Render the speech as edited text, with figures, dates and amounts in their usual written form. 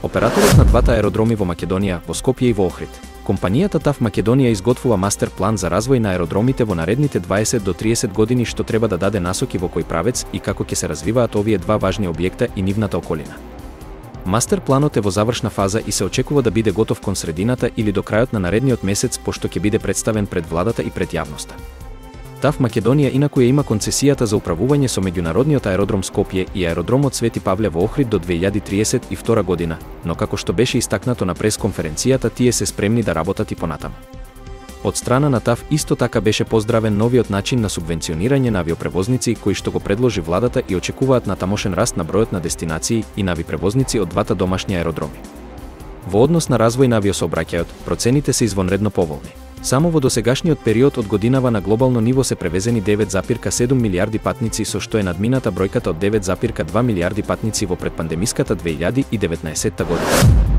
Операторот на двата аеродроми во Македонија, во Скопје и во Охрид, компанијата ТАВ Македонија изготвува мастер план за развој на аеродромите во наредните 20 до 30 години, што треба да даде насоки во кој правец и како ќе се развиваат овие два важни објекта и нивната околина. Мастер планот е во завршна фаза и се очекува да биде готов кон средината или до крајот на наредниот месец, пошто ќе биде представен пред владата и пред јавноста. ТАВ Македонија инаку ја има концесијата за управување со меѓународниот аеродром Скопје и аеродромот Свети Павле во Охрид до 2032 година, но како што беше истакнато на пресконференцијата, тие се спремни да работат и понатаму. Од страна на ТАВ исто така беше поздравен новиот начин на субвенционирање на авиопревозници кои што го предложи владата и очекуваат натамошен раст на бројот на дестинации и на авиопревозници од двата домашни аеродроми. Во однос на развој на авиосообраќајот, процените се извонредно поволни. Само во досегашниот период од годинава на глобално ниво се превезени 9,7 милијарди патници, со што е надмината бројката од 9,2 милијарди патници во предпандемиската 2019 година.